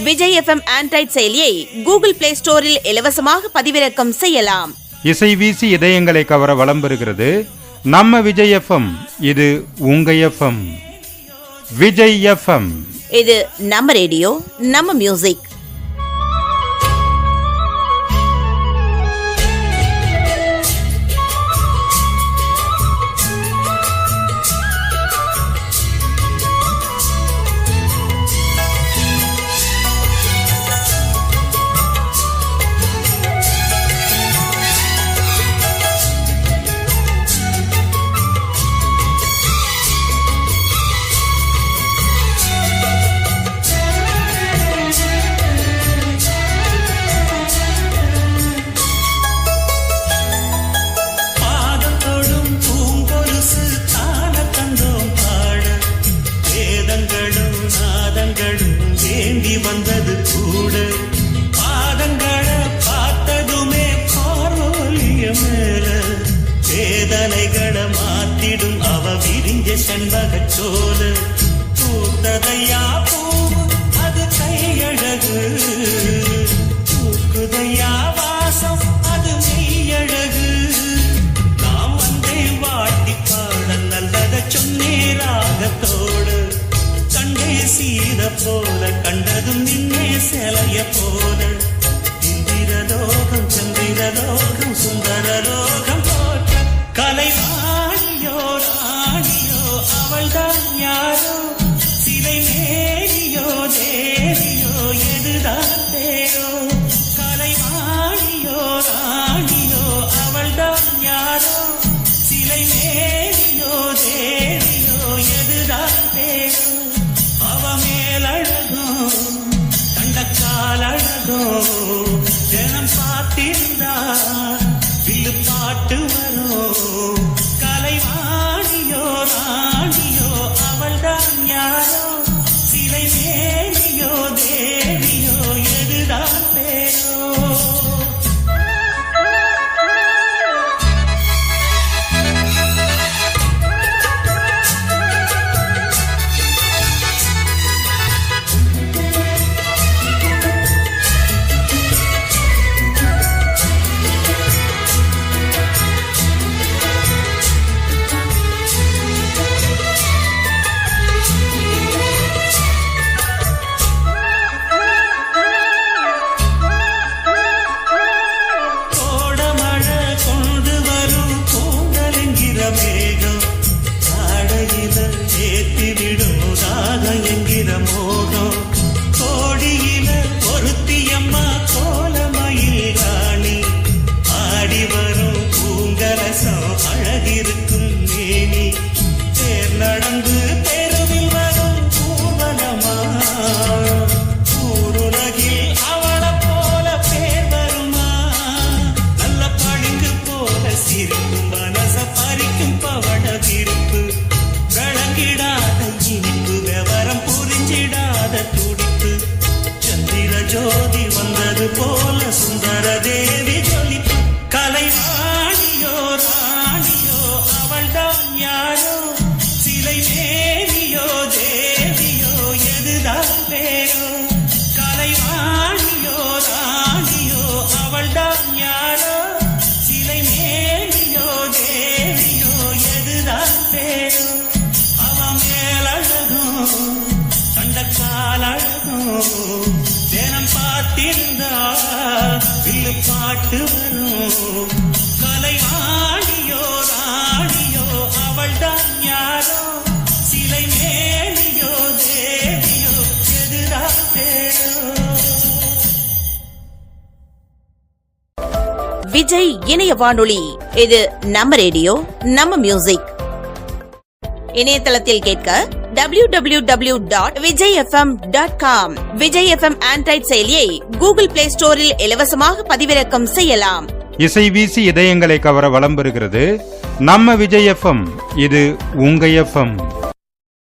Vijay FM Android செயலியை Google play ஸ்டோரில் இலவசமாக பதிவிறக்கம் செய்யலாம். இசை வீசி இதயங்களை கவர வலம் பெறுகிறது நம்ம விஜய் எஃப்எம். இது உங்க எஃப்எம். விஜய் எஃப்எம், இது நம்ம ரேடியோ, நம்ம மியூசிக். வந்தது கூட பாதங்களை பார்த்ததுமே பார்வோலிய மேல வேதனைகளை மாத்திடும் அவ விரிஞ்ச செண்பகச்சோல பூத்ததையா பூவு அது கையழகு பூக்குதையா வாசம் அது மெய்யழகு நாம் வந்தே வாட்டி பாட நல்லத சொன்னேராகத்தோடு கண்டே சீத போல கண்டதும் நின்னே செலைய போல இந்திரலோகம் சந்திரலோகம் சுந்தரலோகம் போற்ற கலைவாணியோ ராணியோ அவள்தான் யாரோ சிலை மேலியோ தேவியோ எதுதான் தேரோ கலைவாணியோ ராணியோ அவள்தான் யாரோ சிலை மேலியோ தேவியோ எதுதான் தேரோ மேலழகோ தண்டக்காலழகோ தினம் பார்த்திருந்தா வில்லு பாட்டு வரும் கலைவாணியோ ராணியோ அவள்தான் யாரோ சிலை மேலியோ தேவியோ எதுதான் பேரோ. ஜோதி வந்தது போல சுந்தர தேவி ஜொலிப்பு கலைவாணியோ ராணியோ அவள்தான் யாரோ சிலை மேலியோ தேவியோ எதுதான் பேரோ கலைவாணியோ ராணியோ அவள்தான் யாரோ சிலை மேலியோ தேவியோ எதுதான் பேரோ அவ மேலழகோ தண்டக்காலழகோ தினம் பார்த்திருந்தா வில்லு பாட்டு வரும் கலைவாணியோ ராணியோ அவள்தான் யாரோ சிலை மேலியோ தேவியோ எதுதான் பேரோ. விஜய் இணைய வானொலி, இது நம்ம ரேடியோ, நம்ம மியூசிக். இணையதளத்தில் கேட்க www.vijayfm.com. விஜய் எஃப்எம் ஆண்ட்ராய்ட் செயலியை கூகுள் பிளே ஸ்டோரில் இலவசமாக பதிவிறக்கம் செய்யலாம். இசை வீசி இதயங்களை கவர வலம் பெறுகிறது நம்ம விஜய் எஃப்எம். இது உங்க எஃப்எம்.